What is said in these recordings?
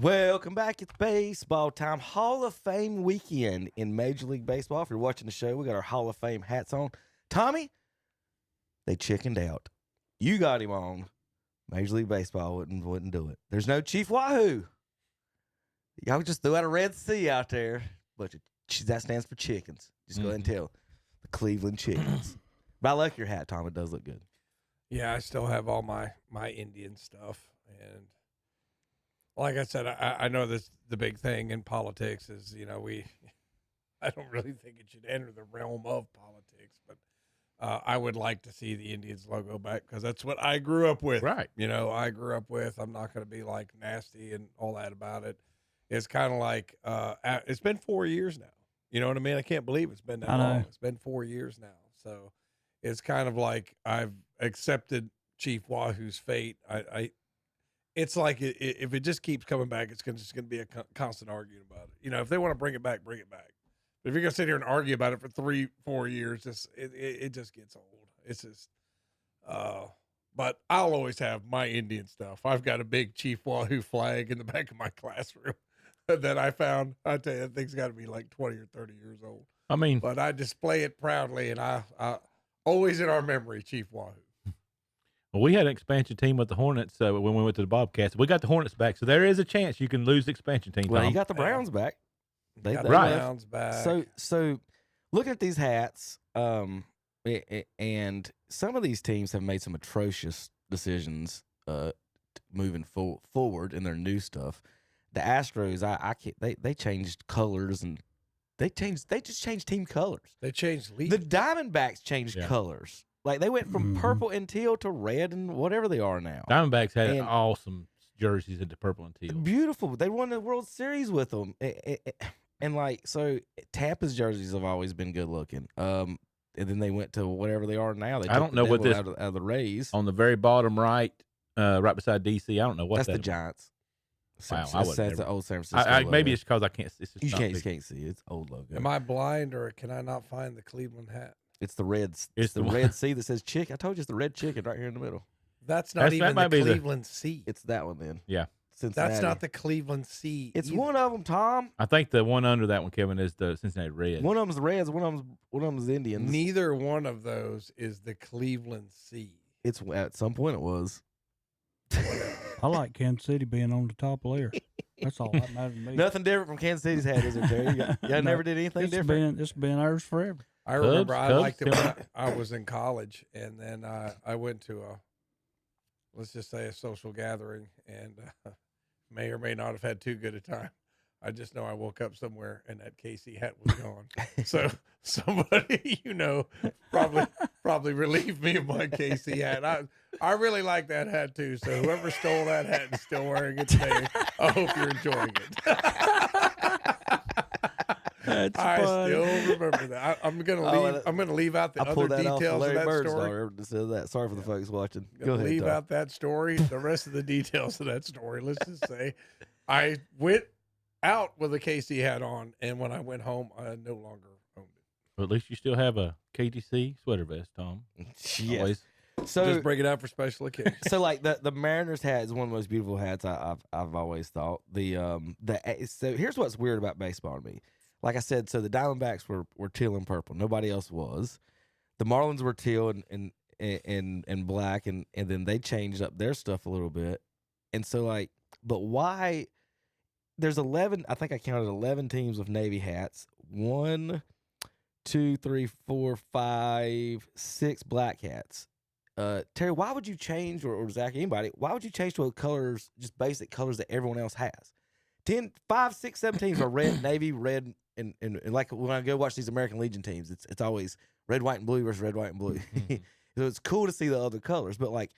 Welcome back. It's baseball time. Hall of Fame weekend in Major League Baseball. If you're watching the show, we got our Hall of Fame hats on. Tommy, they chickened out. You got him on. Major League Baseball wouldn't do it. There's no Chief Wahoo. Y'all just threw out a Red Sea out there. But that stands for chickens. Just go ahead and tell. The Cleveland Chickens. But I like your hat, Tom. It does look good. Yeah, I still have all my Indian stuff. And like I said, I know this the big thing in politics is, I don't really think it should enter the realm of politics, but I would like to see the Indians logo back because that's what I grew up with. Right. I grew up with. I'm not going to be like nasty and all that about it. It's kind of like it's been 4 years now. You know what I mean? I can't believe it's been that long. It's been 4 years now. So it's kind of like I've accepted Chief Wahoo's fate. It's like if it just keeps coming back, it's just going to be a constant arguing about it. If they want to bring it back, bring it back. But if you're going to sit here and argue about it for 3-4 years, it just gets old. It's just, but I'll always have my Indian stuff. I've got a big Chief Wahoo flag in the back of my classroom that I found. I tell you, that thing's got to be like 20 or 30 years old. I mean, but I display it proudly, and I always in our memory, Chief Wahoo. well, we had an expansion team with the Hornets when we went to the Bobcats. We got the Hornets back, so there is a chance you can lose the expansion team. Well, Tom. you got the Browns back. They got the Browns back. So looking at these hats, and some of these teams have made some atrocious decisions moving forward in their new stuff. The Astros, I can't. They changed colors and they just changed team colors. They changed league. The Diamondbacks changed colors. Like they went from purple and teal to red and whatever they are now. Diamondbacks had awesome jerseys in the purple and teal. Beautiful. They won the World Series with them. And so Tampa's jerseys have always been good looking. And then they went to whatever they are now. I don't know what this out of the Rays on the very bottom right, right beside DC. I don't know what that's the Giants. Wow, that's the old San Francisco. Maybe it's because I can't. You can't see it. It's old logo. Am I blind or can I not find the Cleveland hat? It's the Reds. It's the Red Sea that says chicken. I told you it's the red chicken right here in the middle. That's not even the Cleveland Sea. It's that one then. Yeah. Cincinnati. That's not the Cleveland Sea. It's one of them, Tom. I think the one under that one, Kevin, is the Cincinnati Reds. One of them's the Reds. One of them's the Indians. Neither one of those is the Cleveland Sea. It's at some point it was. I like Kansas City being on the top layer. That's all that matters to me. Nothing different from Kansas City's hat, is it, Terry? Y'all never did anything different? It's been ours forever. I remember I liked it when I was in college, and then I went to let's just say a social gathering, and may or may not have had too good a time. I just know I woke up somewhere and that KC hat was gone. So somebody, probably relieved me of my KC hat. I really like that hat too. So whoever stole that hat and still wearing it today, I hope you're enjoying it. That's I funny. still remember that. I'm gonna leave out the other details of that story. Sorry for the folks watching. Go ahead, leave out that story. The rest of the details of that story. Let's just say, I went out with a KC hat on, and when I went home, I no longer owned it. Well, at least you still have a KTC sweater vest, Tom. Yes. Always. So just bring it out for special occasions. So like the Mariners hat is one of the most beautiful hats I've always thought. So here's what's weird about baseball to me. Like I said, so the Diamondbacks were teal and purple. Nobody else was. The Marlins were teal and black, and then they changed up their stuff a little bit. And so but why? There's 11. I think I counted 11 teams with Navy hats. 1, 2, 3, 4, 5, 6 black hats. Terry, why would you change, or Zach, anybody? Why would you change to colors, just basic colors that everyone else has? 5, 6, 7 teams are red, Navy, red. And like when I go watch these American Legion teams, it's always red, white, and blue versus red, white, and blue. So it's cool to see the other colors. But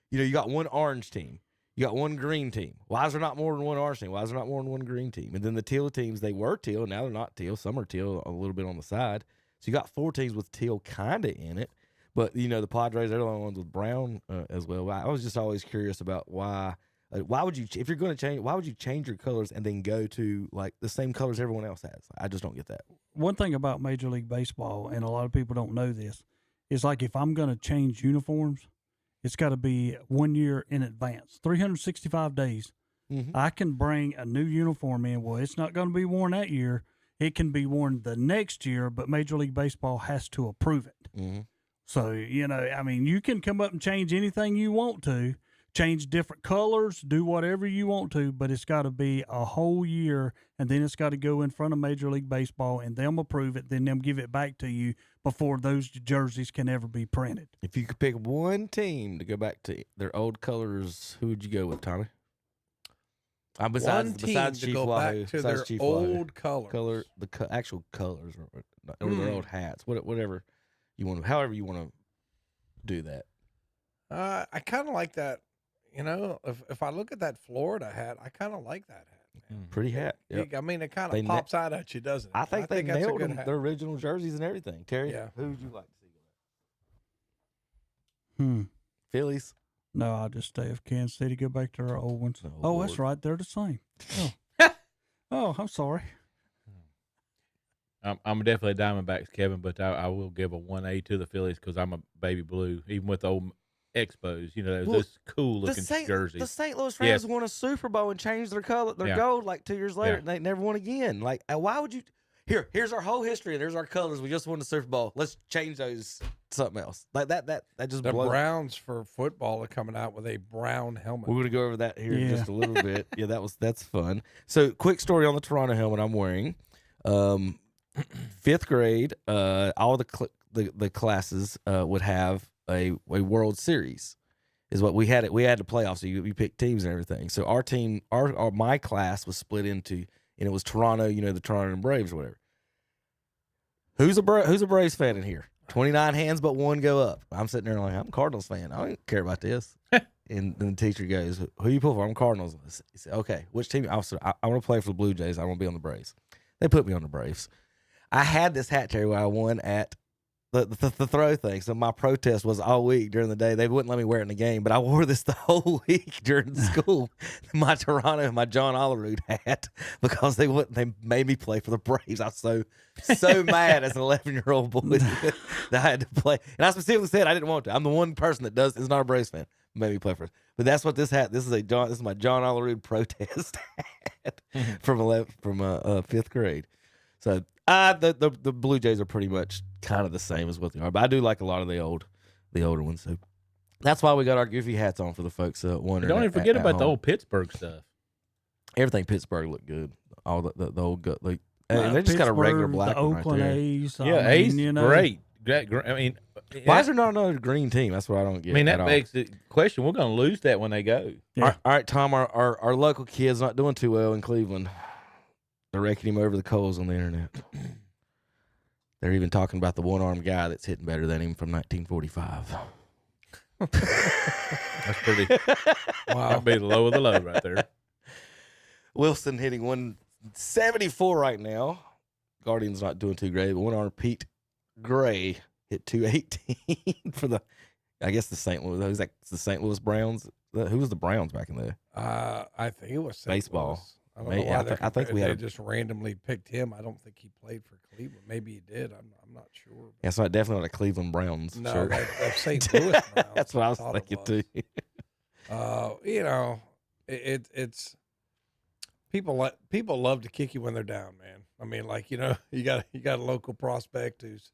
you got one orange team, you got one green team. Why is there not more than one orange team? Why is there not more than one green team? And then the teal teams, they were teal, now they're not teal. Some are teal a little bit on the side. So you got 4 teams with teal kind of in it. But the Padres, they're the only ones with brown as well. I was just always curious about why. Why would you, if you're going to change, why would you change your colors and then go to the same colors everyone else has? I just don't get that. One thing about Major League Baseball, and a lot of people don't know this, is if I'm going to change uniforms, it's got to be 1 year in advance, 365 days I can bring a new uniform in. Well, it's not going to be worn that year. It can be worn the next year, but Major League Baseball has to approve it. So, you can come up and change anything you want to, change different colors, do whatever you want to, but it's got to be a whole year, and then it's got to go in front of Major League Baseball, and them approve it, then them give it back to you before those jerseys can ever be printed. If you could pick one team to go back to their old colors, who would you go with, Tommy? Besides to go back to their old colors. Actual colors, or their old hats, whatever you want, however you want to do that. I kind of like that. If I look at that Florida hat, I kind of like that hat. Man. Pretty hat. Yep. It kind of pops out at you, doesn't it? I think they nailed them, their original jerseys and everything. Terry, who would you like to see? Phillies. No, I'll just stay with Kansas City. Go back to our old ones. Oh, that's right. They're the same. Oh, I'm sorry. I'm definitely Diamondbacks, Kevin, but I will give a 1A to the Phillies because I'm a baby blue, even with the old Expos. Those cool looking jerseys. The St. Louis Rams won a Super Bowl and changed their color, their gold, like 2 years later, and they never won again. Like, why would you? Here's our whole history, and here's our colors. We just won the Super Bowl. Let's change those to something else. Like that just the blows. Browns for football are coming out with a brown helmet. We're gonna go over that here in just a little bit. Yeah, that's fun. So, quick story on the Toronto helmet I'm wearing. 5th grade, all the classes would have a World Series. Is what we had. We had to playoffs, so you pick teams and everything. So our team, my class was split into, and it was Toronto. The Toronto Braves or whatever. Who's a Braves fan in here? 29 hands, but 1 go up. I'm sitting there like, I'm a Cardinals fan. I don't care about this. And then the teacher goes, "Who you pull for?" "I'm Cardinals." He said, "Okay, which team?" I said, "I want to play for the Blue Jays. I want to be on the Braves." They put me on the Braves. I had this hat, Terry, where I won at the throw thing. So my protest was all week during the day. They wouldn't let me wear it in the game, but I wore this the whole week during school. My John Olerud hat, because they made me play for the Braves. I was so mad as an 11-year-old boy that I had to play. And I specifically said I didn't want to. I'm the one person that is not a Braves fan. Made me play for it. But that's what this hat. This is my John Olerud protest hat from 5th grade. So the Blue Jays are pretty much kind of the same as what they are, but I do like a lot of the older ones. So that's why we got our goofy hats on for the folks wondering. Don't even forget about the old Pittsburgh stuff. Everything Pittsburgh looked good. All the old like they just got a regular black the one Oakland right there. A's. A's, great. I mean, why is there not another green team? That's what I don't get. I mean, that begs the question. We're going to lose that when they go. Yeah. All right, Tom. Our local kid's not doing too well in Cleveland. They're raking him over the coals on the internet. They're even talking about the one-armed guy that's hitting better than him from 1945. That's pretty. Wow, that'd be the low of the low right there. Wilson hitting 174 right now. Guardian's not doing too great, but one-armed Pete Gray hit 218 for the St. Louis. Who's that? The St. Louis Browns. Who was the Browns back in there? I think it was St. Baseball. Louis. I don't know why I think we had just randomly picked him. I don't think he played for Cleveland. Maybe he did. I'm not sure. Yeah, so definitely not a Cleveland Browns no, shirt. That's St. Louis Browns. That's what I was thinking too. It's people love to kick you when they're down, man. I mean, like, you got a local prospect who's.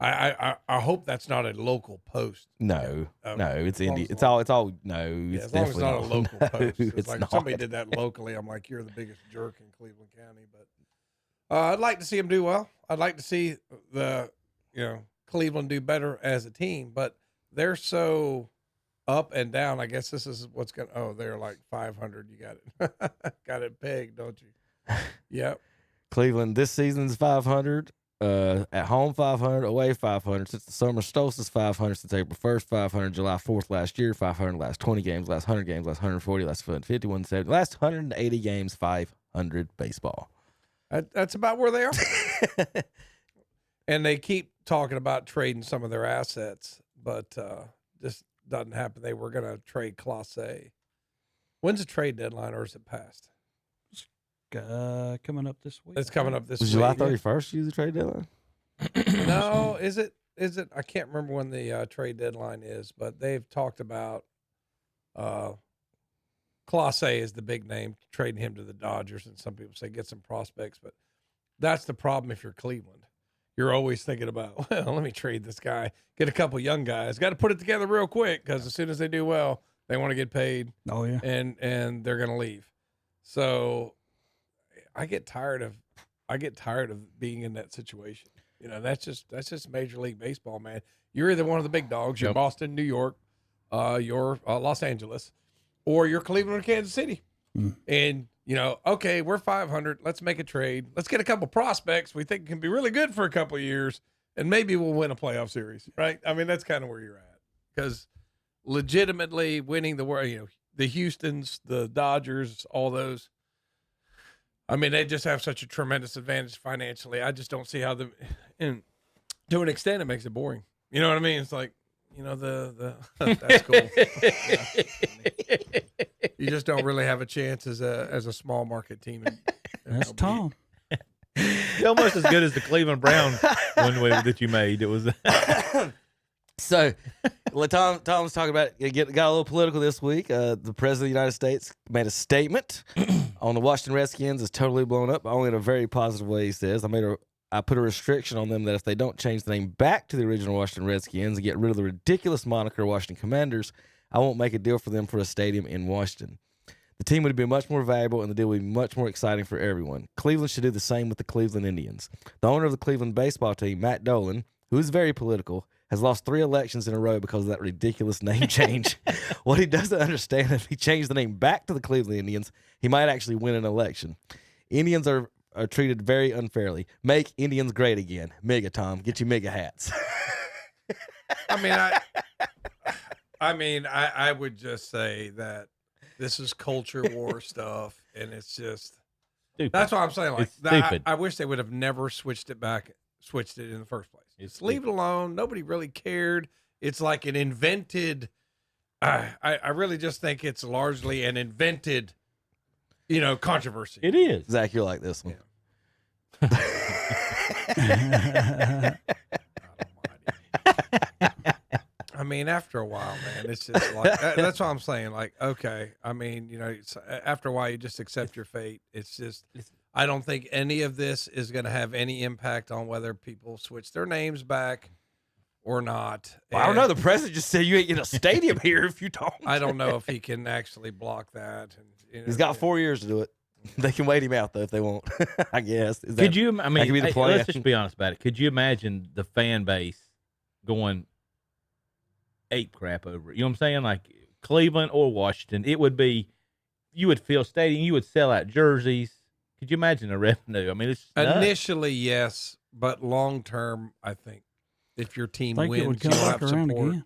I hope that's not a local post. No, it's indie. It's all no. Yeah, It's as long as it's not a local post. It's like not. somebody did that locally. I'm like, you're the biggest jerk in Cleveland County. But I'd like to see them do well. I'd like to see Cleveland do better as a team. But they're so up and down. I guess this is what's going. Oh, they're like 500. You got it, got it pegged, don't you? Yep. Cleveland this season's 500. At home 500, away 500. Since the summer solstice 500, since April 1st 500, July 4th last year 500, last 20 games, last 100 games, last 140, last 50, 170, last 180 games 500 baseball. That's about where they are. And they keep talking about trading some of their assets, but just doesn't happen. They were going to trade Clase. When's the trade deadline, or is it passed? Coming up this week. It's coming up this week. July 31st use the trade deadline? No, is it? I can't remember when the trade deadline is, but they've talked about Clase Clase is the big name, trading him to the Dodgers, and some people say get some prospects, but that's the problem if you're Cleveland. You're always thinking about, well, let me trade this guy, get a couple young guys. Got to put it together real quick because as soon as they do well, they want to get paid. Oh yeah, and they're gonna leave. So I get tired of being in that situation. You know, that's just Major League Baseball, man. You're either one of the big dogs, you're Boston, New York, you're Los Angeles, or you're Cleveland or Kansas City. And you know, okay, we're 500. Let's make a trade. Let's get a couple prospects we think can be really good for a couple of years, and maybe we'll win a playoff series, right? I mean, that's kind of where you're at, because legitimately winning the world, you know, the Houstons, the Dodgers, all those. I mean, they just have such a tremendous advantage financially. I just don't see how and to an extent, it makes it boring. You know what I mean? It's like, you know, that's cool. You just don't really have a chance as a small market team. That's Tom. Almost as good as the Cleveland Brown one way that you made. It was. So, Tom was talking about got a little political this week. The president of the United States made a statement on the Washington Redskins. Is totally blown up, but only in a very positive way. He says, I put a restriction on them that if they don't change the name back to the original Washington Redskins and get rid of the ridiculous moniker Washington Commanders, I won't make a deal for them for a stadium in Washington. The team would be much more valuable, and the deal would be much more exciting for everyone. Cleveland should do the same with the Cleveland Indians. The owner of the Cleveland baseball team, Matt Dolan, who is very political, has lost 3 elections in a row because of that ridiculous name change. What he doesn't understand, if he changed the name back to the Cleveland Indians, he might actually win an election. Indians are treated very unfairly. Make Indians great again. Mega, Tom. Get you mega hats. I would just say that this is culture war stuff, and it's just stupid. That's what I'm saying. Like, I wish they would have never switched it in the first place. Just leave it alone. Nobody really cared. It's like an invented. I really just think it's largely an invented, controversy. It is. Zach, you're like this one. Yeah. I mean, after a while, man, it's just like that's what I'm saying. Like, okay, I mean, after a while, you just accept your fate. It's just, I don't think any of this is going to have any impact on whether people switch their names back or not. Well, I don't know. The president just said you ain't get a stadium here if you don't. I don't know if he can actually block that. And he's got 4 years to do it. They can wait him out though if they want. I guess. Could you? I mean, let's just be honest about it. Could you imagine the fan base going ape crap over it? You know what I'm saying? Like Cleveland or Washington, it would be. You would fill stadium. You would sell out jerseys. Could you imagine the revenue? I mean, it's initially yes, but long term, I think if your team wins, you have support. Again.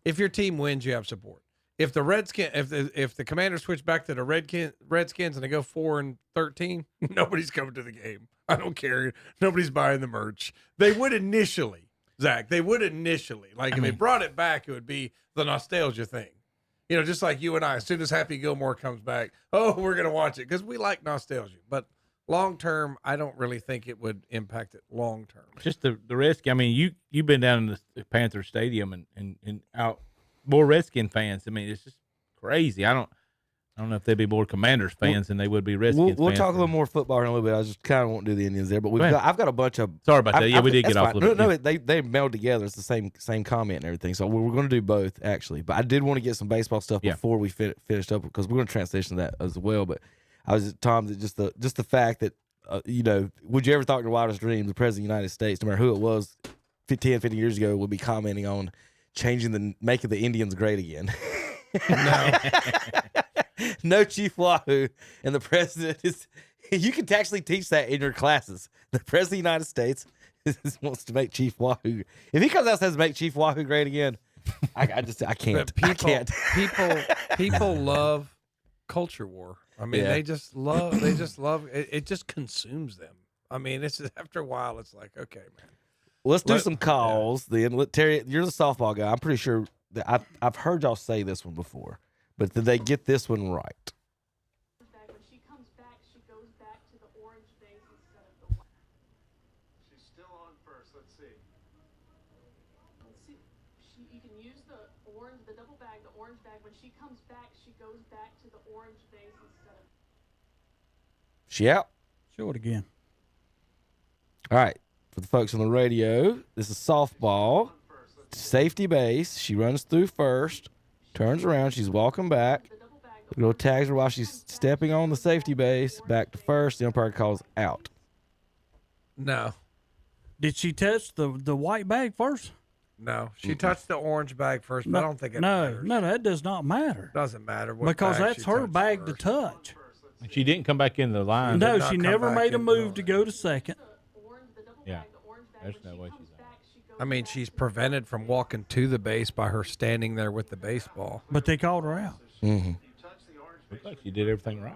If your team wins, you have support. If the if the Commanders switch back to the Redskins and they go 4-13, nobody's coming to the game. I don't care. Nobody's buying the merch. They would initially, Zach. They would initially. Like if they brought it back, it would be the nostalgia thing. Just like you and I. As soon as Happy Gilmore comes back, we're gonna watch it because we like nostalgia. But long term, I don't really think it would impact it long term. Just the risk. I mean, you've been down in the Panther Stadium and out. More Redskin fans. I mean, it's just crazy. I don't know if they'd be more Commanders fans than they would be Redskins fans. We'll talk a little more football in a little bit. I just kind of won't do the Indians there, but I've got a bunch of. Sorry about that. Yeah, we did get off a little bit. No, they meld together. It's the same comment and everything. So we're going to do both actually. But I did want to get some baseball stuff before we finished up because we're going to transition to that as well. But I was Tom, just the fact that would you ever thought in your wildest dreams the president of the United States, no matter who it was, 10, 15 years ago, would be commenting on making the Indians great again? No. No Chief Wahoo, and the president is. You can actually teach that in your classes. The president of the United States wants to make Chief Wahoo. If he comes out and says make Chief Wahoo great again, I can't. People love culture war. I mean, they just love it. It just consumes them. I mean, it's after a while, it's like, okay, man. Let's do some calls. Then, Terry, you're the softball guy. I'm pretty sure that I've heard y'all say this one before, but did they get this one right? When she comes back, she goes back to the orange base instead of the white. She's still on first. Let's see. You can use the double bag, the orange bag. When she comes back, she goes back to the orange base instead of. She out. Show it again. All right. For the folks on the radio, this is softball. Safety base. She runs through first, turns around. She's walking back. The girl tags her while she's stepping on the safety base. Back to first. The umpire calls out. No. Did she touch the white bag first? No. She touched the orange bag first, but I don't think it matters. No, that does not matter. Doesn't matter. What Because bag that's she her touched bag first. to touch. She didn't come back in the line. No, not she come never back made a in move the to go to second. Yeah. There's no way she's out. I mean, she's prevented from walking to the base by her standing there with the baseball. But they called her out. Mm-hmm. Looks like she did everything right.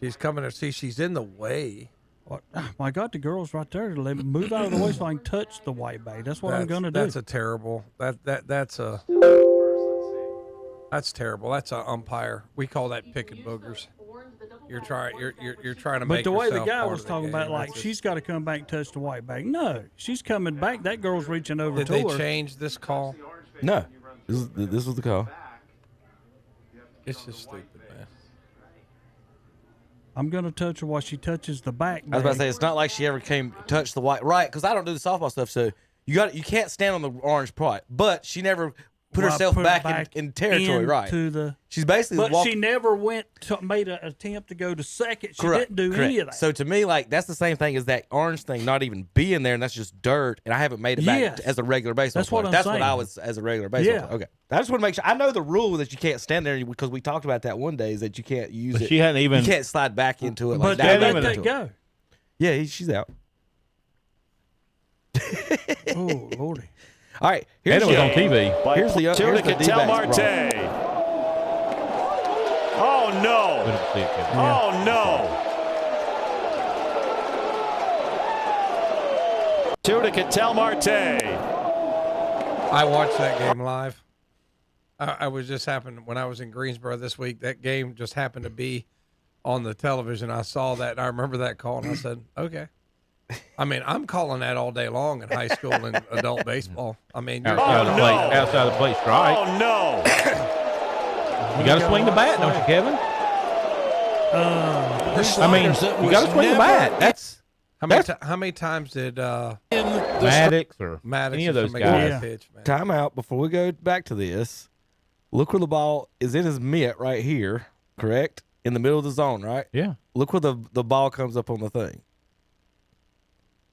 She's coming to see. She's in the way. What? Oh, my God, the girl's right there. Let me move out of the way so I can touch the white bag. That's what I'm going to do. That's a terrible. That's terrible. That's an umpire. We call that picking boogers. You're trying to But make. the way the yourself guy part was of the talking game. about, like, That's she's got to come back and touch the white bag. No, she's coming back. That girl's reaching over Did to they her. change this call? No. This was the call. It's just stupid, man. I'm going to touch her while she touches the back bag. I was about to say, it's not like she ever touched the white. Right, because I don't do the softball stuff, so you can't stand on the orange part. But she never put Well, herself put back in territory, right? into the. She's basically But walking. she never made an attempt to go to second. She Correct, didn't do any of correct. that. So to me, like, that's the same thing as that orange thing not even being there, and that's just dirt, and I haven't made it back Yes. as a regular baseball That's what player. I'm That's what saying. I was as a regular baseball Yeah. player. Okay. I just want to make sure. I know the rule that you can't stand there because we talked about that one day is that you can't use But it. she hadn't even. You can't slide back into it. but Like they dive let back that into it. go. Yeah, she's out. Oh, Lordy. All right. And Here's it was the, on TV. here's the Tunica D-backs Tel brawl. Marte. Oh, We no. didn't see it, Kevin. Oh, no. Tunica Tel Marte. I watched that game live. I was just happened when I was in Greensboro this week. That game just happened to be on the television. I saw that. And I remember that call, and I said, "Okay." I mean, I'm calling that all day long in high school and adult baseball. I mean, you're Outside the plate, no. outside the plate strike. Oh, no. You got to swing the bat, don't you, Kevin? I mean, you got to swing the bat. That's how many times did Maddox or Maddox any of or those somebody guys. get a pitch, man? Time out before we go back to this. Look where the ball is in his mitt right here, correct? In the middle of the zone, right? Yeah. Look where the ball comes up on the thing.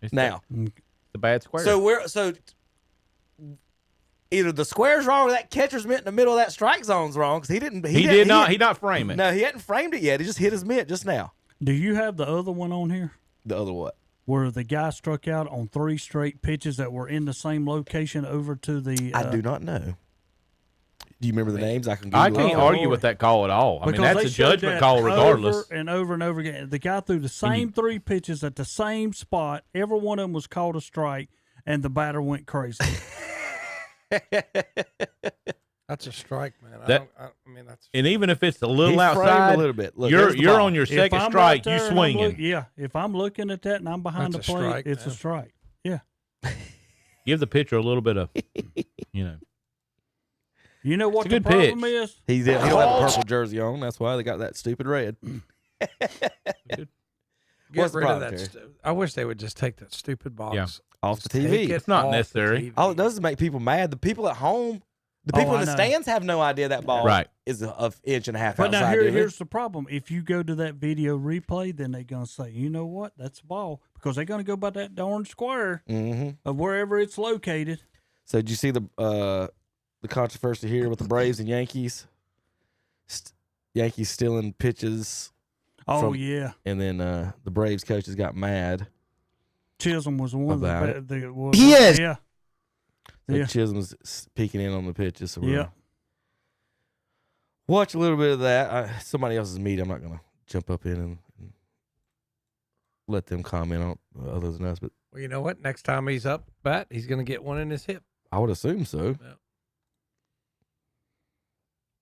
It's Now, the bad square. so either the square's wrong or that catcher's mitt in the middle of that strike zone's wrong because he he not frame it. No, he hadn't framed it yet. He just hit his mitt just now. Do you have the other one on here? The other what? Where the guy struck out on 3 straight pitches that were in the same location over to the. I do not know. Do you remember the names? I can. Google I it. can't argue with that call at all. I mean, Because that's they a showed judgment that call regardless. Over and over and over again. The guy threw the same 3 pitches at the same spot. Every one of them was called a strike, and the batter went crazy. That's a strike, man. I mean, that's. And even if it's a little He framed outside, a little bit. Look, there's the you're ball. on your If second I'm strike. right there You and I'm swinging. yeah, if I'm looking at that and I'm behind That's the a plate, strike, it's man. a strike. Yeah. Give the pitcher a little bit of, you know. You know what It's a the good problem pitch. is? He don't have a purple jersey on. That's why they got that stupid red. Get What's the rid of problem, that. Terry? I wish they would just take that stupid box Yeah. Off the Take TV. it It's not off the necessary. TV. All it does is make people mad. The people at home, the Oh, people I in the know. stands have no idea that ball Right. is an inch and a half But now outside. do they? here's the problem. If you go to that video replay, then they're going to say, you know what? That's a ball. Because they're going to go by that darn square Mhm. of wherever it's located. So did you see the controversy here with the Braves and Yankees? Yankees stealing pitches, Oh, From- yeah. and then the Braves coaches got mad. Chisholm was the one About that was. Yes. Yeah. So Yeah. Chisholm's peeking in on the pitches. So we're Yeah. gonna watch a little bit of that. Somebody else's meet. I'm not going to jump up in and let them comment on it other than us, but Well, you know what? Next time he's up bat, he's going to get one in his hip. I would assume so.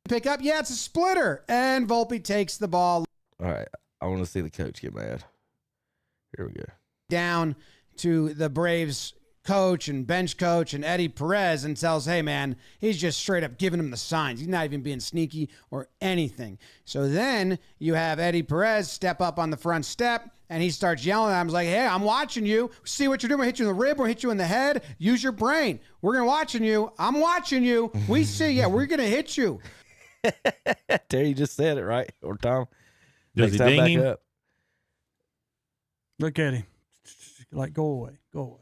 Pick up. Yeah, it's a splitter. And Volpe takes the ball All right. I want to see the coach get mad. Here we go. down to the Braves coach and bench coach and Eddie Perez and tells, hey, man, he's just straight up giving him the signs. He's not even being sneaky or anything. So then you have Eddie Perez step up on the front step, and he starts yelling at him. He's like, hey, I'm watching you. See what you're doing. We'll hit you in the rib. We'll hit you in the head. Use your brain. We're going to watching you. I'm watching you. We see you. We're going to hit you. Terry just said it, right? Or Tom. Does Next he time ding back him? up. Look at him. Like, go away. Go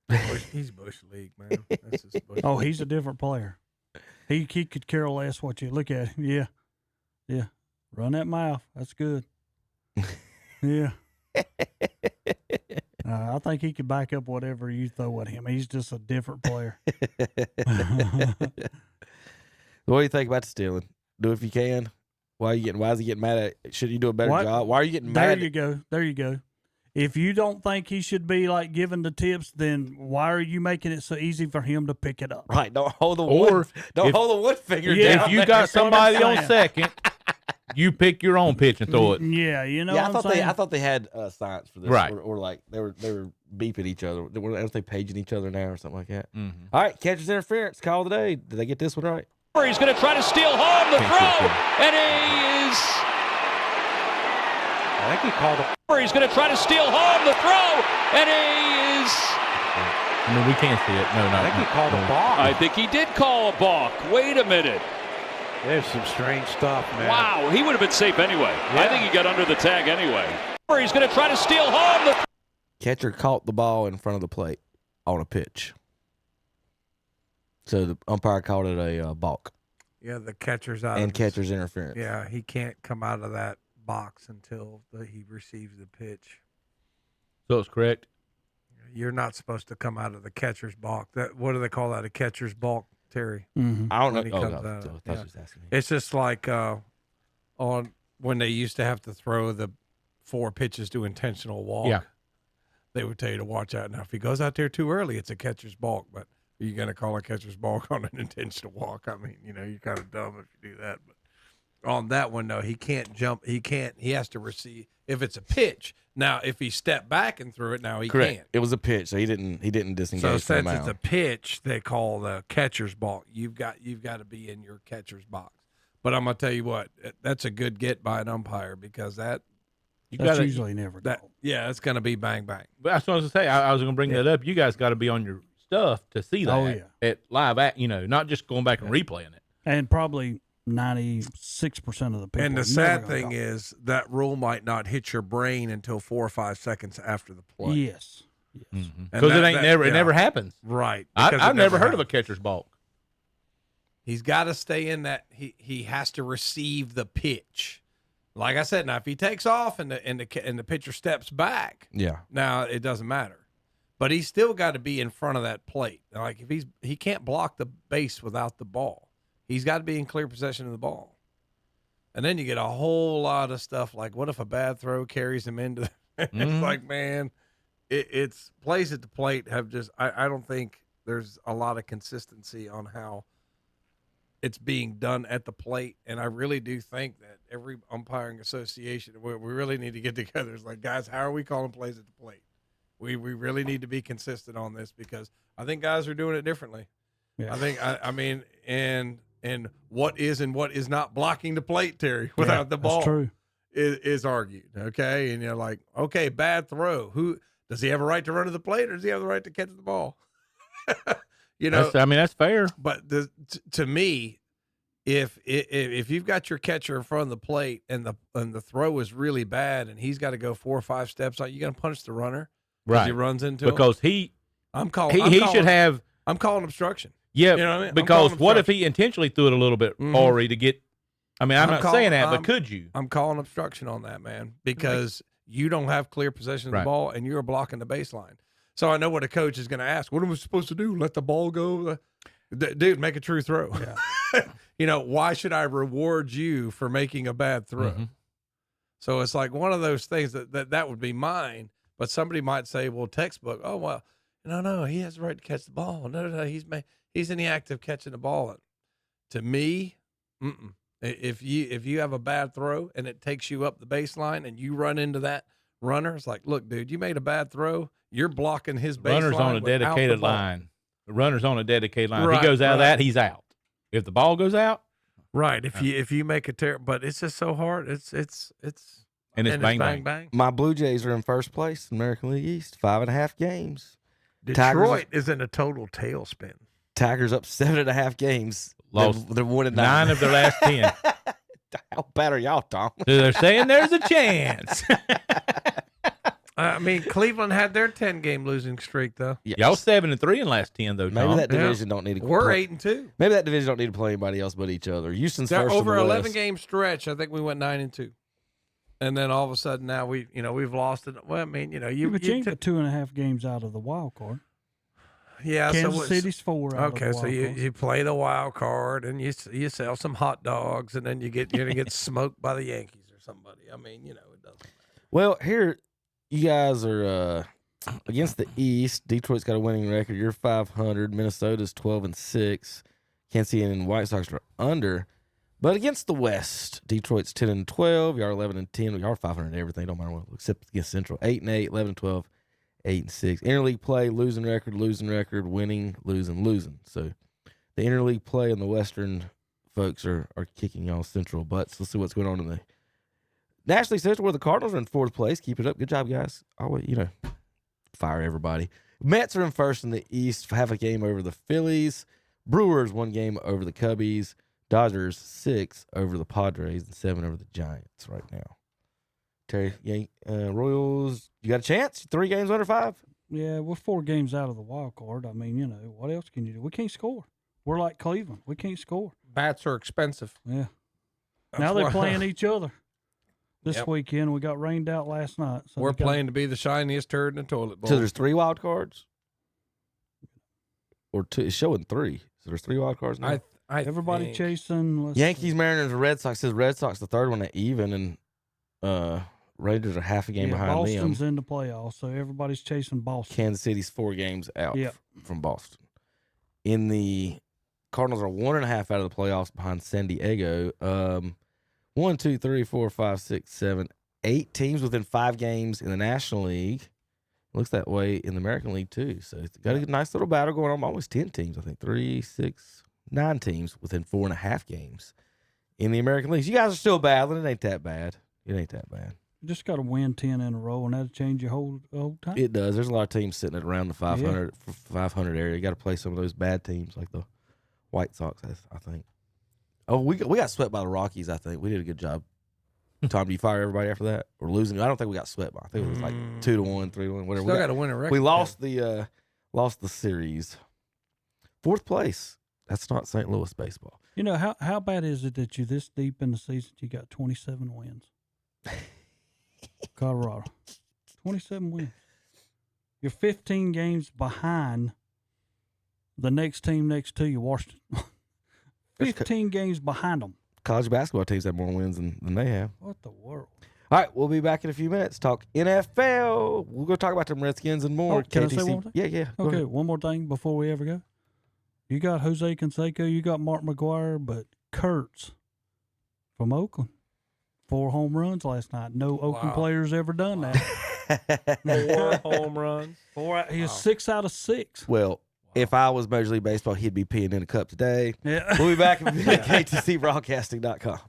away. He's Bush League, man. That's just Bush Oh, League. he's a different player. He could care less what you look at him. Yeah. Yeah. Run that mouth. That's good. Yeah. I think he could back up whatever you throw at him. He's just a different player. What do you think about the stealing? Do if you can. Why is he getting mad at? Should you do a better What? job? Why are you getting There mad? you go. There you go. If you don't think he should be like giving the tips, then why are you making it so easy for him to pick it up? Right. Don't hold the Or if- hold the one finger Yeah, down. If you there. got somebody on saying. second, you pick your own pitch and throw it. Yeah, you know Yeah, what I'm saying? I thought they had science for this, Right. Or like they were beeping each other. Aren't they paging each other now or something like that? Mm-hmm. All right, catcher's interference call today. Did they get this one right? He's going to try to steal home the Can't throw, see and he is. I think he called a He's going to try to steal home the throw, and he is. I mean, we can't see it. No, no. I think he called a no. balk. I think he did call a balk. Wait a minute. There's some strange stuff, man. Wow, he would have been safe anyway. Yeah. I think he got under the tag anyway. He's going to try to steal home the. Catcher caught the ball in front of the plate on a pitch. So the umpire called it a balk Yeah, the catcher's out. and of his- catcher's interference. Yeah, he can't come out of that box until he receives the pitch. So it's correct. You're not supposed to come out of the catcher's balk. What do they call that? A catcher's balk, Terry? Mhm. I don't know. When he Oh, comes no, out, I thought yeah. you was asking me. It's just like on when they used to have to throw the 4 pitches to intentional walk. Yeah. They would tell you to watch out. Now, if he goes out there too early, it's a catcher's balk. But are you going to call a catcher's balk on an intentional walk? I mean, you're kind of dumb if you do that. But on that one, no, he can't jump. He has to receive if it's a pitch. Now, if he stepped back and threw it, now he Correct. can't. It was a pitch, so he didn't disengage So from the since mound. it's a pitch, they call the catcher's balk. You've got to be in your catcher's box. But I'm gonna tell you what, that's a good get by an umpire because That's gotta- usually never that called. yeah, it's gonna be bang bang. But that's what I was going to say. I was going to bring that up. You guys got to be on your stuff to see that. Oh, yeah. At live, not just going back and replaying it. And probably 96% of the people. And the are never sad gonna thing call. is that rule might not hit your brain until 4 or 5 seconds after the play. Yes. And Because it that- ain't that- never, yeah. it never happens. Right. because I've it never heard of a happens. catcher's balk. He's got to stay in that. He has to receive the pitch. Like I said, now if he takes off and the pitcher steps back, Yeah. now it doesn't matter. But he's still got to be in front of that plate. Like if he can't block the base without the ball. He's got to be in clear possession of the ball. And then you get a whole lot of stuff like, what if a bad throw carries him into the It's like, man, it's plays at the plate have just I don't think there's a lot of consistency on how it's being done at the plate. And I really do think that every umpiring association, we really need to get together. It's like, guys, how are we calling plays at the plate? We really need to be consistent on this because I think guys are doing it differently. Yeah. I think I mean and what is and what is not blocking the plate, Terry, without the ball That's true. is argued. Okay. And you're like, okay, bad throw. Who does he have a right to run to the plate or does he have the right to catch the ball? That's fair. But to me, if you've got your catcher in front of the plate and the throw is really bad and he's got to go 4 or 5 steps out, you got to punish the runner as Right. he runs into him? Because I'm calling. he should have. I'm calling obstruction. Yeah, You know what I mean? I'm because calling what if obstruction. he intentionally threw it a little bit Mhm. awry to get? I mean, I'm not calling- saying that, but I'm- could you? I'm calling obstruction on that, man, because you don't have clear possession of the Right. ball and you're blocking the baseline. So I know what a coach is going to ask. What am I supposed to do? Let the ball go? Dude, make a true throw. Yeah. Why should I reward you for making a bad throw? Mhm. So it's like one of those things that would be mine, but somebody might say, well, textbook, oh, well, no, he has the right to catch the ball. No, he's in the act of catching the ball. To me, if you have a bad throw and it takes you up the baseline and you run into that runner, it's like, look, dude, you made a bad throw. you're blocking his baseline. Runner's on a without dedicated the ball. line. The runner's on a dedicated line. If Right, he goes out of right. that, he's out. If the ball goes out, Right. If you make a but it's just so hard. It's and it's bang, bang. My Blue Jays are in first place in American League East, 5.5 games. Detroit is in a total tailspin. Tigers up 7.5 games. Lost They're 1-9. 9 of their last 10. How bad are y'all, Tom? So they're saying there's a chance. I mean, Cleveland had their 10-game losing streak, though. Yes. Y'all 7-3 in the last 10, though, Tom. Maybe that division don't need to We're play. 8-2. Maybe that division don't need to play anybody else but each other. Houston's They're first over in an the West. 11-game stretch. I think we went 9-2, and then all of a sudden now we've lost it. Well, I mean, But you ain't got 2.5 games out of the wild card. yeah. Kansas City's 4 out of the Okay, so wild you, card. you play the wild card and you sell some hot dogs and then you're gonna get smoked by the Yankees or somebody. I mean, it doesn't matter. Well, here you guys are against the East. Detroit's got a winning record. You're 500. Minnesota's 12-6. Kansas City and White Sox are under. But against the West, Detroit's 10-12. Y'all are 11-10. Y'all are 500 everything. Don't matter what, except against Central. 8-8, 11-12, 8-6. Interleague play, losing record, winning, losing. So the interleague play and the Western folks are kicking y'all Central butts. Let's see what's going on in the National League Central, where the Cardinals are in 4th place. Keep it up. Good job, guys. Always, fire everybody. Mets are in first in the East, have a game over the Phillies. Brewers 1 game over the Cubbies. Dodgers 6 over the Padres and 7 over the Giants right now. Terry, Royals, you got a chance? 3 games under 5? Yeah, we're 4 games out of the wild card. I mean, what else can you do? We can't score. We're like Cleveland. We can't score. Bats are expensive. Yeah. That's Now they're why- playing each other. This Yep. weekend, we got rained out last night. So We're playing to be the shiniest turd in the toilet bowl. So there's 3 wild cards? Or 2? It's showing 3. So there's 3 wild cards now? Everybody think- chasing. let's Yankees, see. Mariners, and Red Sox. Says Red Sox the 3rd one at even, and Rangers are half a game Yeah, behind Boston's them. in the playoffs, so everybody's chasing Boston. Kansas City's 4 games out Yep. from Boston. In the Cardinals are 1.5 out of the playoffs behind San Diego. 1, 2, 3, 4, 5, 6, 7, 8 teams within 5 games in the National League. Looks that way in the American League too. So it's got a nice little battle going on. Almost 10 teams, I think. 3, 6, 9 teams within 4.5 games in the American Leagues. You guys are still battling. It ain't that bad. You just got to win 10 in a row, and that'll change your whole time. It does. There's a lot of teams sitting at around the 500 area. You got to play some of those bad teams like the White Sox, I think. Oh, we got swept by the Rockies, I think. We did a good job. Tom, do you fire everybody after that? We're losing. I don't think we got swept by. I think it was like 2-1, 3-1, whatever. Still got to win a record. We lost the series. 4th place. That's not St. Louis baseball. How bad is it that you this deep in the season you got 27 wins? Colorado, 27 wins. You're 15 games behind the next team next to you, Washington. 15 games behind them. College basketball teams have more wins than they have. What the world? All right, we'll be back in a few minutes. Talk NFL. We'll go talk about them Redskins and more. Oh, can I say KTC. one more thing? Yeah. Go Okay, ahead. one more thing before we ever go. You got Jose Canseco, you got Mark McGuire, but Kurtz from Oakland. 4 home runs last night. No Oakland players ever done that. 4 home runs. He was 6 out of 6. Well, if I was Major League Baseball, he'd be peeing in a cup today. Yeah. We'll be back at KTCBroadcasting.com.